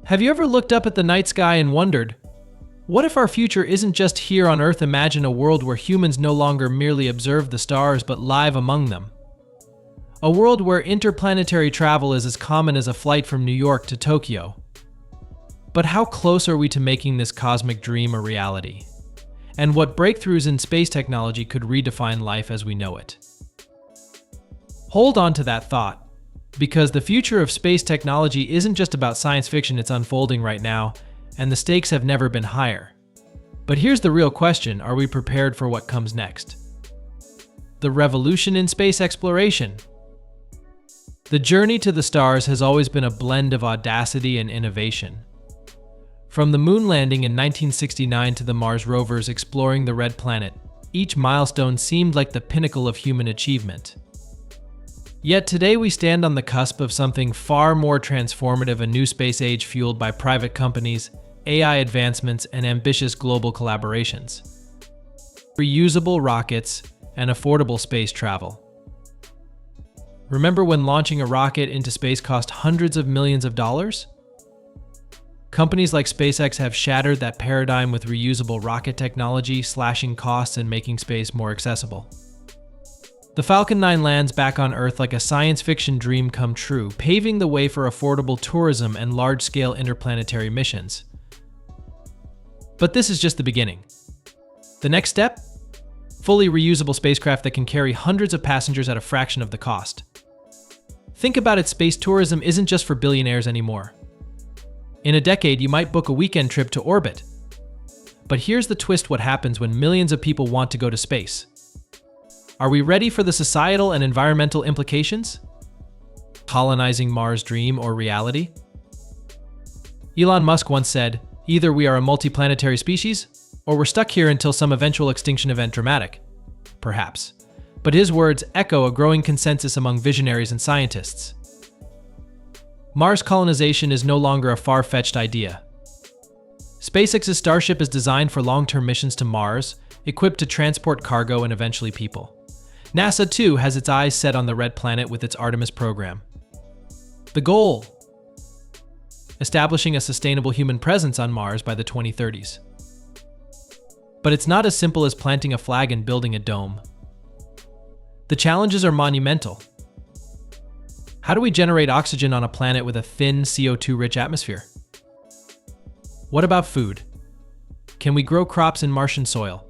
Have you ever looked up at the night sky and wondered, what if our future isn't just here on Earth? Imagine a world where humans no longer merely observe the stars but live among them. A world where interplanetary travel is as common as a flight from New York to Tokyo. But how close are we to making this cosmic dream a reality? And what breakthroughs in space technology could redefine life as we know it? Hold on to that thought, because the future of space technology isn't just about science fiction. It's unfolding right now, and the stakes have never been higher. But here's the real question: are we prepared for what comes next? The revolution in space exploration. The journey to the stars has always been a blend of audacity and innovation. From the moon landing in 1969 to the Mars rovers exploring the Red Planet, each milestone seemed like the pinnacle of human achievement. Yet today we stand on the cusp of something far more transformative: a new space age fueled by private companies, AI advancements, and ambitious global collaborations. Reusable rockets and affordable space travel. Remember when launching a rocket into space cost hundreds of millions of dollars? Companies like SpaceX have shattered that paradigm with reusable rocket technology, slashing costs and making space more accessible. The Falcon 9 lands back on Earth like a science fiction dream come true, paving the way for affordable tourism and large-scale interplanetary missions. But this is just the beginning. The next step? Fully reusable spacecraft that can carry hundreds of passengers at a fraction of the cost. Think about it, space tourism isn't just for billionaires anymore. In a decade, you might book a weekend trip to orbit. But here's the twist: what happens when millions of people want to go to space? Are we ready for the societal and environmental implications? Colonizing Mars, dream or reality? Elon Musk once said, either we are a multiplanetary species, or we're stuck here until some eventual extinction event. Dramatic, perhaps. But his words echo a growing consensus among visionaries and scientists. Mars colonization is no longer a far-fetched idea. SpaceX's Starship is designed for long-term missions to Mars, equipped to transport cargo and eventually people. NASA, too, has its eyes set on the Red Planet with its Artemis program. The goal? Establishing a sustainable human presence on Mars by the 2030s. But it's not as simple as planting a flag and building a dome. The challenges are monumental. How do we generate oxygen on a planet with a thin, CO2-rich atmosphere? What about food? Can we grow crops in Martian soil?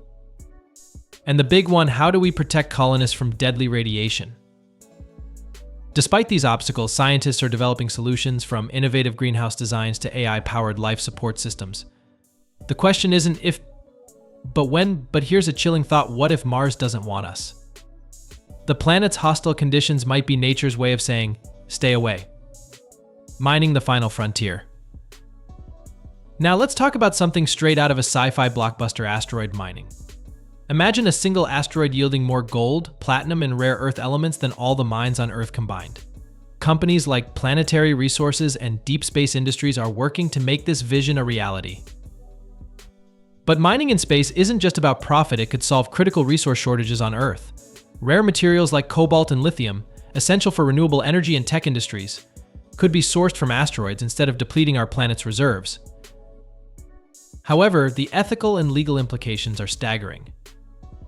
And the big one, how do we protect colonists from deadly radiation? Despite these obstacles, scientists are developing solutions, from innovative greenhouse designs to AI-powered life support systems. The question isn't if, but when. But here's a chilling thought: what if Mars doesn't want us? The planet's hostile conditions might be nature's way of saying, stay away. Mining the final frontier. Now let's talk about something straight out of a sci-fi blockbuster: asteroid mining. Imagine a single asteroid yielding more gold, platinum, and rare earth elements than all the mines on Earth combined. Companies like Planetary Resources and Deep Space Industries are working to make this vision a reality. But mining in space isn't just about profit. It could solve critical resource shortages on Earth. Rare materials like cobalt and lithium, essential for renewable energy and tech industries, could be sourced from asteroids instead of depleting our planet's reserves. However, the ethical and legal implications are staggering.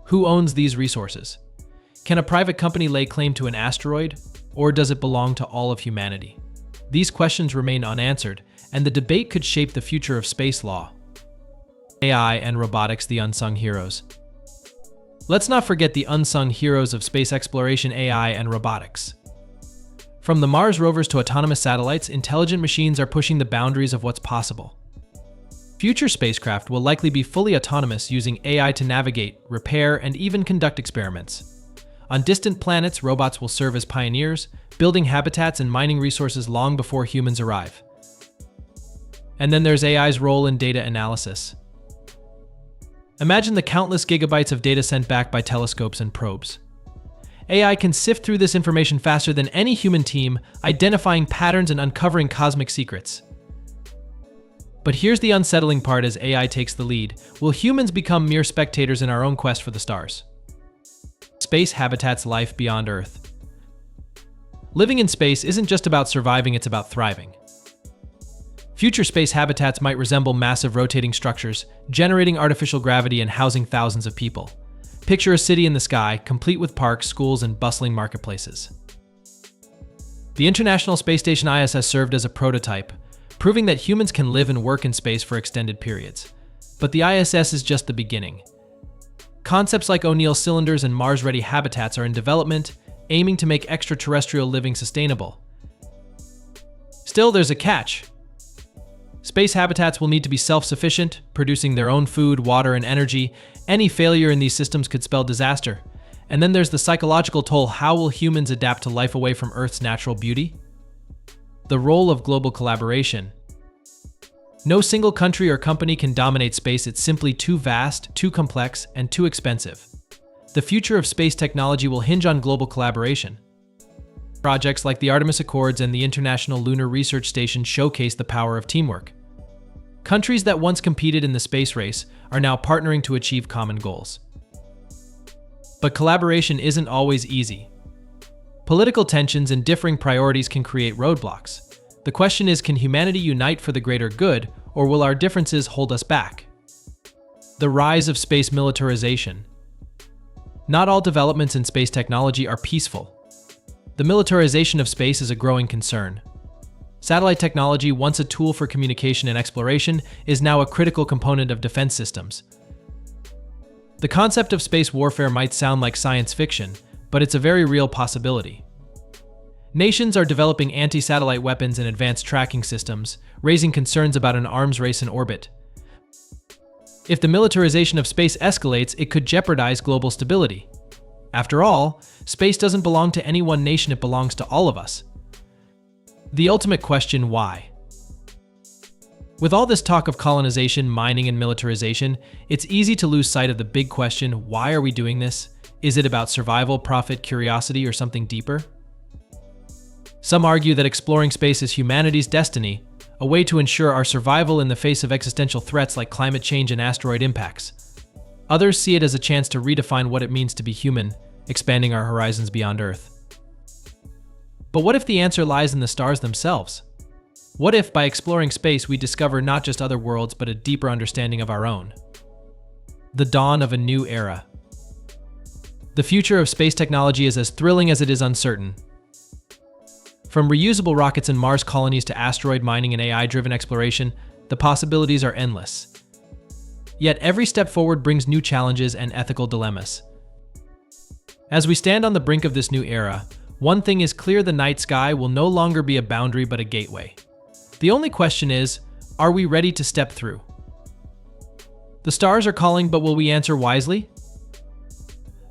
Who owns these resources? Can a private company lay claim to an asteroid, or does it belong to all of humanity? These questions remain unanswered, and the debate could shape the future of space law. AI and robotics, the unsung heroes. Let's not forget the unsung heroes of space exploration: AI and robotics. From the Mars rovers to autonomous satellites, intelligent machines are pushing the boundaries of what's possible. Future spacecraft will likely be fully autonomous, using AI to navigate, repair, and even conduct experiments. On distant planets, robots will serve as pioneers, building habitats and mining resources long before humans arrive. And then there's AI's role in data analysis. Imagine the countless gigabytes of data sent back by telescopes and probes. AI can sift through this information faster than any human team, identifying patterns and uncovering cosmic secrets. But here's the unsettling part: as AI takes the lead, will humans become mere spectators in our own quest for the stars? Space habitats, life beyond Earth. Living in space isn't just about surviving, it's about thriving. Future space habitats might resemble massive rotating structures, generating artificial gravity and housing thousands of people. Picture a city in the sky, complete with parks, schools, and bustling marketplaces. The International Space Station ISS served as a prototype, proving that humans can live and work in space for extended periods. But the ISS is just the beginning. Concepts like O'Neill cylinders and Mars-ready habitats are in development, aiming to make extraterrestrial living sustainable. Still, there's a catch. Space habitats will need to be self-sufficient, producing their own food, water, and energy. Any failure in these systems could spell disaster. And then there's the psychological toll. How will humans adapt to life away from Earth's natural beauty? The role of global collaboration. No single country or company can dominate space. It's simply too vast, too complex, and too expensive. The future of space technology will hinge on global collaboration. Projects like the Artemis Accords and the International Lunar Research Station showcase the power of teamwork. Countries that once competed in the space race are now partnering to achieve common goals. But collaboration isn't always easy. Political tensions and differing priorities can create roadblocks. The question is, can humanity unite for the greater good, or will our differences hold us back? The rise of space militarization. Not all developments in space technology are peaceful. The militarization of space is a growing concern. Satellite technology, once a tool for communication and exploration, is now a critical component of defense systems. The concept of space warfare might sound like science fiction, but it's a very real possibility. Nations are developing anti-satellite weapons and advanced tracking systems, raising concerns about an arms race in orbit. If the militarization of space escalates, it could jeopardize global stability. After all, space doesn't belong to any one nation, it belongs to all of us. The ultimate question: why? With all this talk of colonization, mining, and militarization, it's easy to lose sight of the big question: why are we doing this? Is it about survival, profit, curiosity, or something deeper? Some argue that exploring space is humanity's destiny, a way to ensure our survival in the face of existential threats like climate change and asteroid impacts. Others see it as a chance to redefine what it means to be human, expanding our horizons beyond Earth. But what if the answer lies in the stars themselves? What if, by exploring space, we discover not just other worlds, but a deeper understanding of our own? The dawn of a new era. The future of space technology is as thrilling as it is uncertain. From reusable rockets and Mars colonies to asteroid mining and AI-driven exploration, the possibilities are endless. Yet every step forward brings new challenges and ethical dilemmas. As we stand on the brink of this new era, one thing is clear: the night sky will no longer be a boundary but a gateway. The only question is, are we ready to step through? The stars are calling, but will we answer wisely?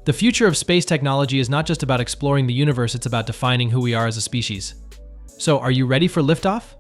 The future of space technology is not just about exploring the universe, it's about defining who we are as a species. So, are you ready for liftoff?